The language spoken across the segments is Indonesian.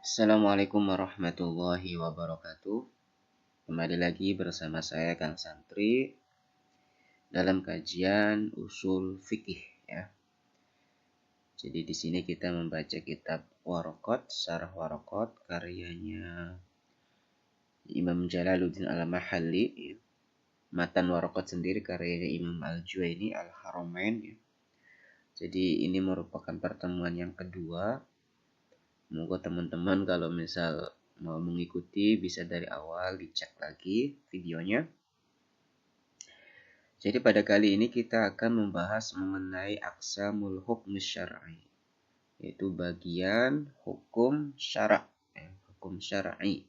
Assalamualaikum warahmatullahi wabarakatuh. Kembali lagi bersama saya Kang Santri dalam kajian usul fikih ya. Jadi di sini kita membaca kitab Waraqat, Syarah Waraqat karyanya Imam Jalaluddin Al-Mahalli ya. Matan Waraqat sendiri karyanya Imam Al-Juwaini Al-Haramain ya. Jadi ini merupakan pertemuan yang kedua. Semoga teman-teman kalau misal mau mengikuti bisa dari awal dicek lagi videonya. Jadi pada kali ini kita akan membahas mengenai aqsamul hukm syar'i, yaitu bagian hukum syara', hukum syar'i.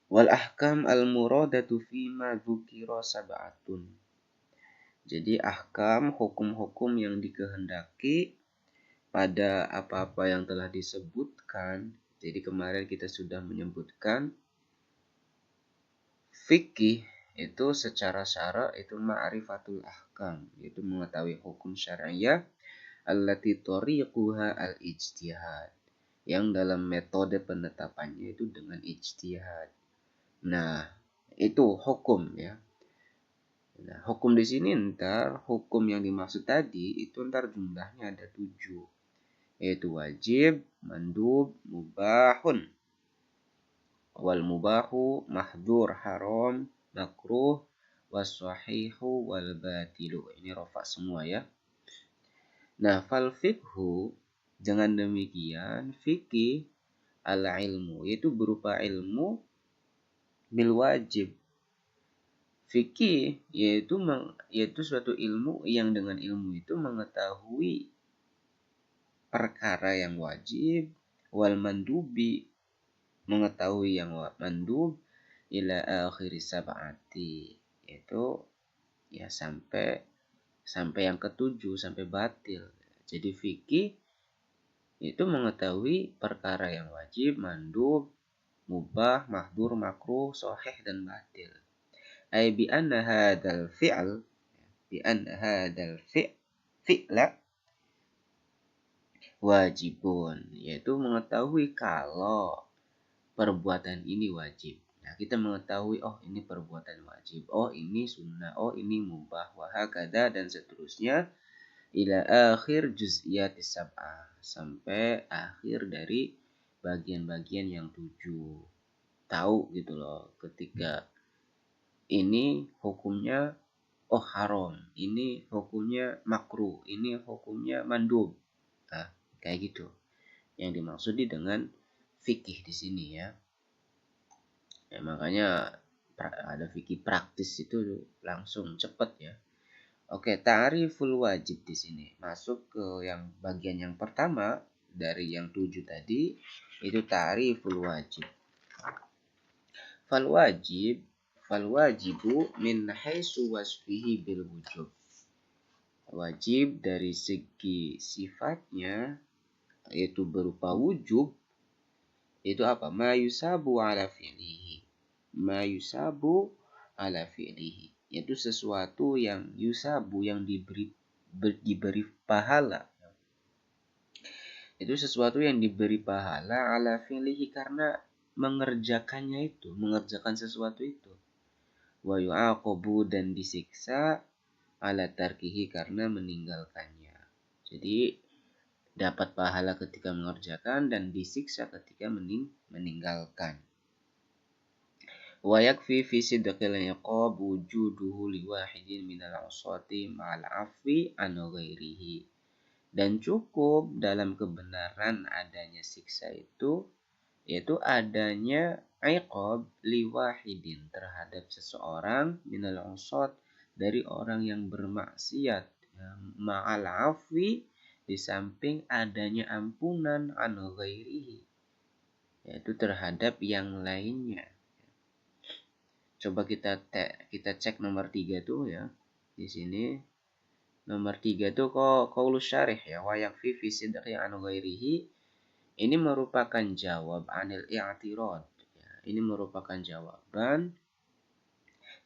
Wal ahkam al muradatu fima dzukira sab'atun. Jadi ahkam hukum-hukum yang dikehendaki pada apa-apa yang telah disebutkan. Jadi kemarin kita sudah menyebutkan fikih itu secara syara itu ma'rifatul ahkam, yaitu mengetahui hukum syariah allati tariquha al-ijtihad, yang dalam metode penetapannya itu dengan ijtihad. Nah, itu hukum ya. Nah, hukum di sini hukum yang dimaksud tadi itu jumlahnya ada 7, yaitu wajib, mandub, mubahun. Wal mubahu, mahdur, haram, makruh, wassahihu, wal batilu. Ini rofa semua ya. Nah, fal fikhu, dengan demikian fikih al ilmu, yaitu berupa ilmu bil wajib. Fikih yaitu suatu ilmu yang dengan ilmu itu mengetahui perkara yang wajib, wal mandubi, mengetahui yang mandub, ila akhir sab'ati, yaitu ya sampai yang ketujuh, sampai batil. Jadi fikih itu mengetahui perkara yang wajib, mandub, mubah, mahdur, makruh, sahih dan batil. Ai bi anna hadzal fi'la wajibun, yaitu mengetahui kalau perbuatan ini wajib. Nah, kita mengetahui ini perbuatan wajib, ini sunnah, ini mubah, wahakadha dan seterusnya ila akhir juz'iyatis sab'ah, sampai akhir dari bagian-bagian yang 7. Tahu gitu loh, ketika ini hukumnya haram, ini hukumnya makruh, ini hukumnya mandub. Nah, kayak gitu. Yang dimaksud dengan fikih di sini ya. Ya, makanya ada fikih praktis itu langsung cepat ya. Oke, ta'riful wajib di sini. Masuk ke yang bagian yang pertama dari yang 7 tadi, itu ta'riful wajib. Fal wajibu min haitsu wasfihi bil wujub. Wajib dari segi sifatnya yaitu berupa wujub. Itu apa? Ma yusabu ala fi'lihi. Yaitu sesuatu yang yusabu, yang diberi pahala. Itu sesuatu yang diberi pahala ala fi'lihi karena mengerjakan sesuatu itu. Wa yu'aqabu, dan disiksa ala tarkihi karena meninggalkannya. Jadi dapat pahala ketika mengerjakan dan disiksa ketika meninggalkan. Wa yakfi fi sidqil iqab wujuduhu liwahidin minal usati ma'al afwi an ghairihi. Dan cukup dalam kebenaran adanya siksa itu, yaitu adanya iqab liwahidin terhadap seseorang minal usat, dari orang yang bermaksiat, ma'al afwi, di samping adanya ampunan an ghairihi, yaitu terhadap yang lainnya. Coba kita cek nomor 3 tuh ya. Di sini nomor 3 tuh qaulus syarih ya, wa yakfi fi sidqi an ghairihi. Ini merupakan jawab anil i'tirad. Ya, ini merupakan jawaban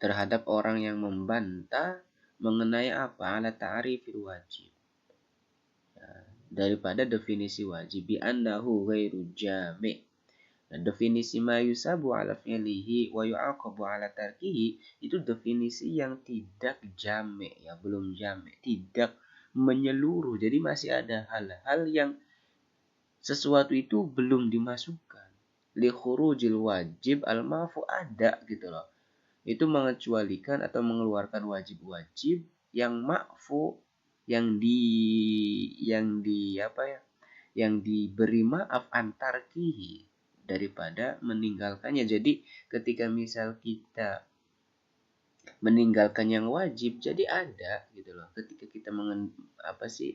terhadap orang yang membantah mengenai apa? Ala ta'rifil wajib. Ya, daripada definisi wajib bi annahu ghairu jami'. Nah, definisi ma yusabu ala fi'lihi wa yu'aqabu ala tarkihi itu definisi yang tidak jami', ya, belum jami', tidak menyeluruh. Jadi masih ada hal-hal yang sesuatu itu belum dimasukkan. Li khurujil wajib al-mafu ada gitu loh. Itu mengecualikan atau mengeluarkan wajib-wajib yang ma'fu, yang diberi maaf antarkihi, daripada meninggalkannya. Jadi ketika misal kita meninggalkan yang wajib, jadi ada gitu loh. Ketika kita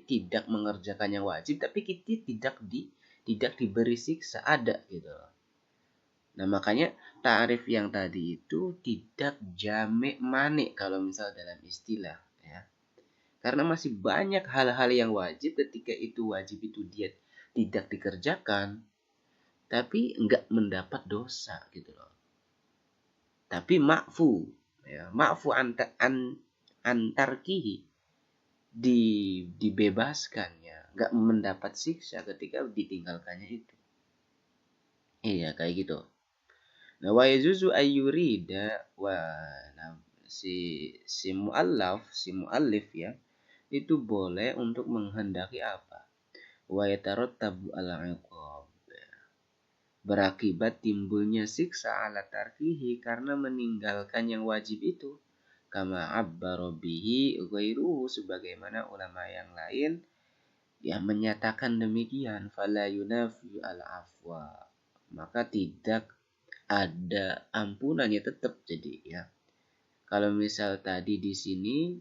tidak mengerjakan yang wajib, tapi kita tidak diberi siksa, ada gitu loh. Nah, makanya ta'rif yang tadi itu tidak jami' mani kalau misal dalam istilah, ya. Karena masih banyak hal-hal yang wajib, ketika itu wajib itu dia tidak dikerjakan, tapi enggak mendapat dosa gitu loh. Tapi ma'fu, ya, ma'fu antarkihi, dibebaskan, ya, enggak mendapat siksa ketika ditinggalkannya itu. Iya, kayak gitu. Nah, wa yajuzu ayyurida si muallif ya, itu boleh untuk menghendaki apa? Wa yatarattabu al-iqab, berakibat timbulnya siksa ala tarkihi karena meninggalkan yang wajib itu. Kama abbara bihi ghairuhu, sebagaimana ulama yang lain yang menyatakan demikian. Fala yunafi al-afwa, maka tidak ada ampunannya tetap. Jadi ya, kalau misal tadi di sini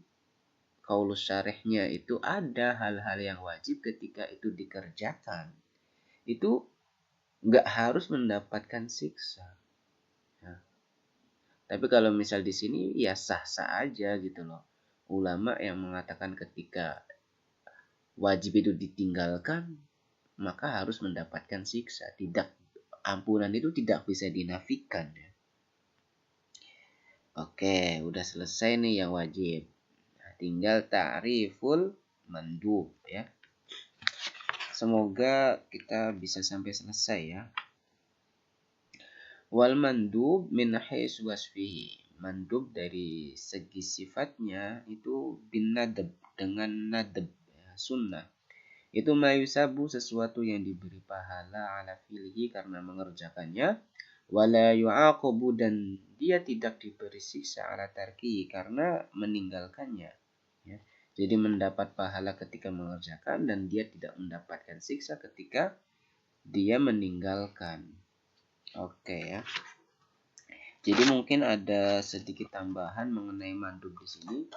qaulus syarihnya itu ada hal-hal yang wajib ketika itu dikerjakan, itu nggak harus mendapatkan siksa. Ya. Tapi kalau misal di sini ya sah-sah aja gitu loh. Ulama yang mengatakan ketika wajib itu ditinggalkan maka harus mendapatkan siksa. Ampunan itu tidak bisa dinafikan, ya. Oke, udah selesai nih yang wajib. Nah, tinggal ta'riful mandub, ya. Semoga kita bisa sampai selesai, ya. Wal mandub min hais wasfihi. Mandub dari segi sifatnya itu bin nadab, dengan nadab, ya, sunnah. Itu mayusabu, sesuatu yang diberi pahala ala fi'lihi karena mengerjakannya, wala yu'aqabu, dan dia tidak diberi siksa ala tarki karena meninggalkannya, ya. Jadi mendapat pahala ketika mengerjakan dan dia tidak mendapatkan siksa ketika dia meninggalkan. Oke, ya. Jadi mungkin ada sedikit tambahan mengenai mandub di sini.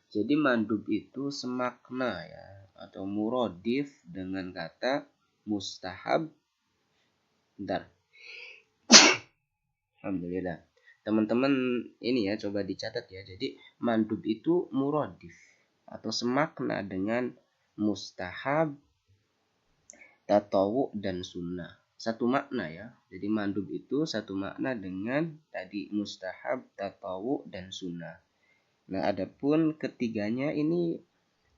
Jadi mandub itu semakna, ya, atau muradif dengan kata mustahab. Bentar. Alhamdulillah. Teman-teman ini ya coba dicatat ya. Jadi mandub itu muradif atau semakna dengan mustahab, tatawu, dan sunnah. Satu makna, ya. Jadi mandub itu satu makna dengan tadi mustahab, tatawu, dan sunnah. Nah, adapun ketiganya ini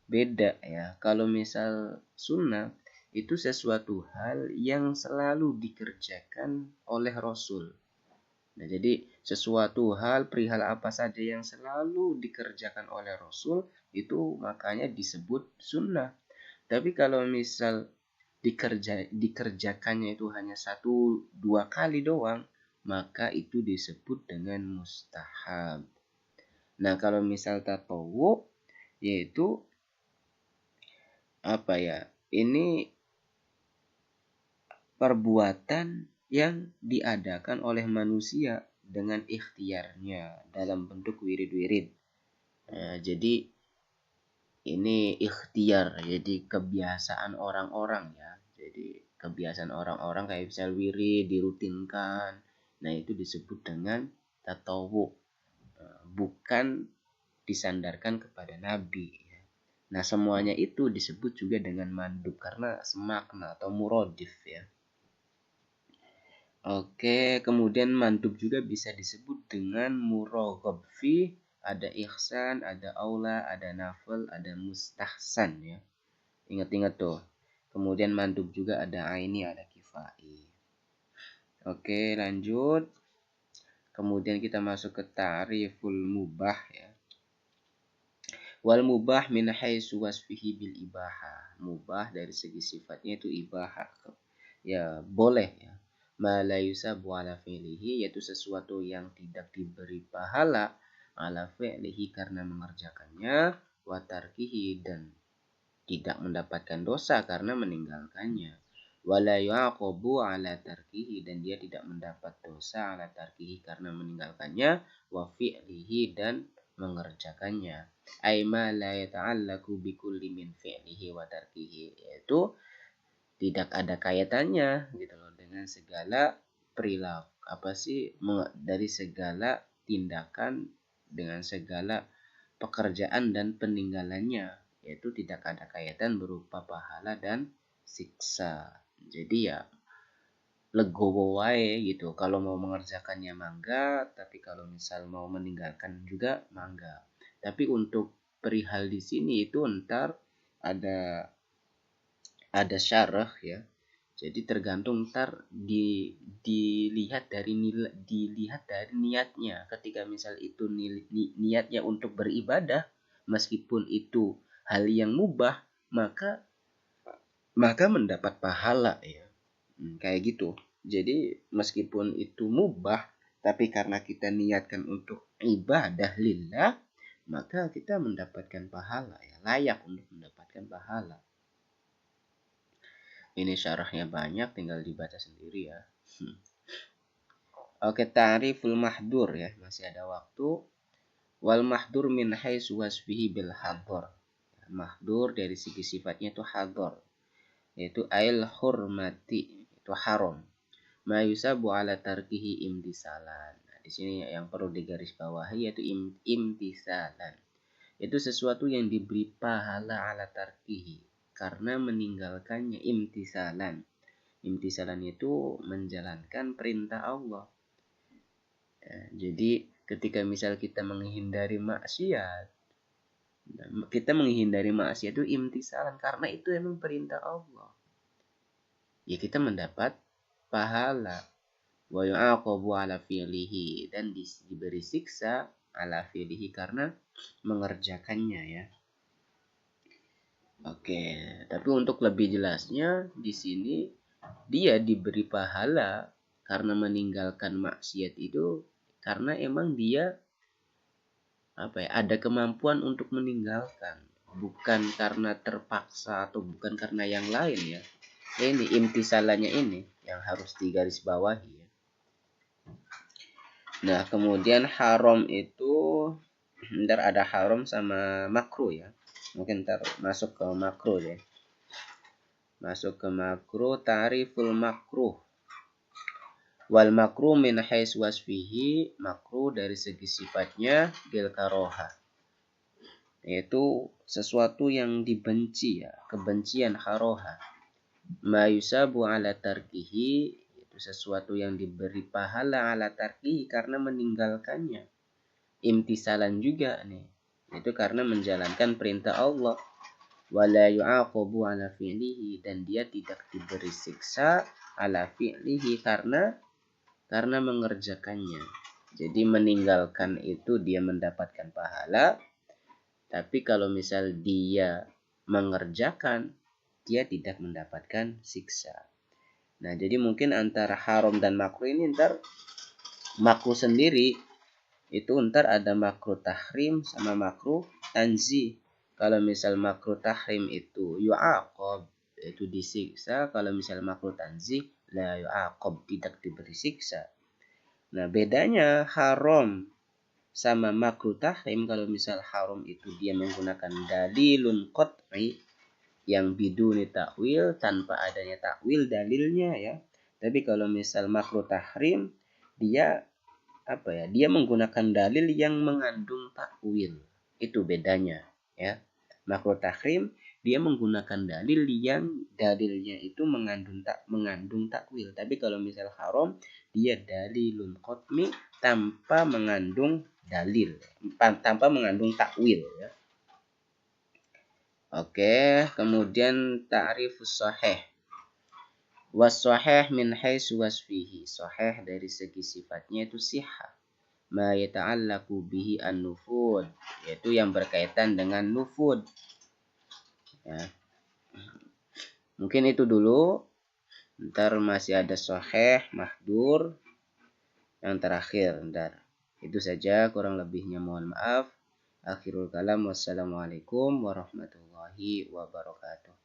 beda, ya. Kalau misal sunnah itu sesuatu hal yang selalu dikerjakan oleh Rasul. Nah, jadi sesuatu hal, perihal apa saja yang selalu dikerjakan oleh Rasul itu makanya disebut sunnah. Tapi kalau misal dikerjakannya itu hanya 1-2 kali doang, maka itu disebut dengan mustahab. Nah, kalau misal tatawu, yaitu apa ya? Ini perbuatan yang diadakan oleh manusia dengan ikhtiarnya dalam bentuk wirid-wirid. Jadi ini ikhtiar, jadi kebiasaan orang-orang, ya. Jadi kebiasaan orang-orang kayak misal wirid dirutinkan. Nah, itu disebut dengan tatawu, bukan disandarkan kepada nabi, ya. Nah, semuanya itu disebut juga dengan mandub karena semakna atau muradif, ya. Oke, kemudian mandub juga bisa disebut dengan muraghab fi, ada ihsan, ada aula, ada nafil, ada mustahsan, ya. Ingat-ingat tuh. Kemudian mandub juga ada aini, ada kifai. Oke, lanjut. Kemudian kita masuk ke ta'riful mubah ya. Wal mubah min haitsu wasfihi bil ibahah. Mubah dari segi sifatnya itu ibahah. Ya, boleh ya. Ma la yusabu ala fi'lihi, yaitu sesuatu yang tidak diberi pahala ala fi'lihi karena mengerjakannya, wa tarkihi dan tidak mendapatkan dosa karena meninggalkannya. Wala yu'aqabu ala tarkihi dan dia tidak mendapat dosa ala tarkihi karena meninggalkannya, wa fi'lihi dan mengerjakannya. Aima la yata'allaku bikulli min fi'lihi wa tarkihi, yaitu tidak ada kaitannya gitu loh dengan segala perilaku dari segala tindakan, dengan segala pekerjaan dan peninggalannya, yaitu tidak ada kaitan berupa pahala dan siksa. Jadi ya legowo wae gitu, kalau mau mengerjakannya mangga, tapi kalau misal mau meninggalkan juga mangga. Tapi untuk perihal di sini itu ntar ada syarah ya. Jadi tergantung ntar dilihat dari niatnya. Ketika misal itu niatnya untuk beribadah, meskipun itu hal yang mubah, maka mendapat pahala ya. Kayak gitu. Jadi meskipun itu mubah, tapi karena kita niatkan untuk ibadah lillah, maka kita mendapatkan pahala ya, layak untuk mendapatkan pahala. Ini syarahnya banyak, tinggal dibaca sendiri ya. Oke, ta'riful mahdur ya, masih ada waktu. Wal mahdur min haitsu wasfihi bil hadar. Mahdur dari segi sifatnya itu hadar, yaitu ail hurmati, itu haram. Ma yusabu ala tarkihi imtisalan. Nah, di sini yang perlu digarisbawahi yaitu imtisalan. Itu sesuatu yang diberi pahala ala tarkihi karena meninggalkannya, imtisalan. Imtisalan itu menjalankan perintah Allah. Ya, jadi ketika misal kita menghindari maksiat, itu imtisalan karena itu emang perintah Allah. Ya kita mendapat pahala. Wa yu'aqabu ala fi'lihi dan diberi siksa ala fi'lihi karena mengerjakannya ya. Oke, tapi untuk lebih jelasnya di sini dia diberi pahala karena meninggalkan maksiat itu karena emang dia ada kemampuan untuk meninggalkan, bukan karena terpaksa atau bukan karena yang lain ya. Ini imtisalannya ini yang harus digarisbawahi ya. Nah, kemudian haram itu ntar ada haram sama makruh ya. Mungkin ntar masuk ke makruh deh. Masuk ke makruh, ta'riful makruh. Wal makruh min haitsu wasfihi, makruh dari segi sifatnya bil karoha, yaitu sesuatu yang dibenci ya, kebencian haroha. Ma yusabu ala tarkihi, itu sesuatu yang diberi pahala ala tarkihi karena meninggalkannya. Imtisalan juga nih, itu karena menjalankan perintah Allah. Wala yu'aqabu ala fi'lihi dan dia tidak diberi siksa ala fi'lihi karena mengerjakannya. Jadi meninggalkan itu dia mendapatkan pahala, tapi kalau misal dia mengerjakan, dia tidak mendapatkan siksa. Nah, jadi mungkin antara haram dan makruh ini ntar makruh sendiri itu ntar ada makruh tahrim sama makruh tanzih. Kalau misal makruh tahrim itu yu'aqab, itu disiksa. Kalau misal makruh tanzih la yu'aqab, tidak diberi siksa. Nah, bedanya haram sama makruh tahrim, kalau misal haram itu dia menggunakan dalilun qat'i yang biduni takwil, tanpa adanya takwil dalilnya ya. Tapi kalau misal makruh tahrim dia dia menggunakan dalil yang mengandung takwil. Itu bedanya ya. Makruh tahrim dia menggunakan dalil yang dalilnya itu mengandung takwil. Tapi kalau misal haram dia dalilun qat'i tanpa mengandung dalil, tanpa mengandung takwil ya. Oke, kemudian ta'rifus sahih. Was-sahih min haitsu wasfihi. Sahih dari segi sifatnya itu sihah. Ma yata'allaqu bihi an-nufud, yaitu yang berkaitan dengan nufud. Ya. Mungkin itu dulu. Ntar masih ada sahih, mahdur, yang terakhir. Ntar. Itu saja, kurang lebihnya mohon maaf. Akhirul kalam, wassalamualaikum warahmatullahi wabarakatuh.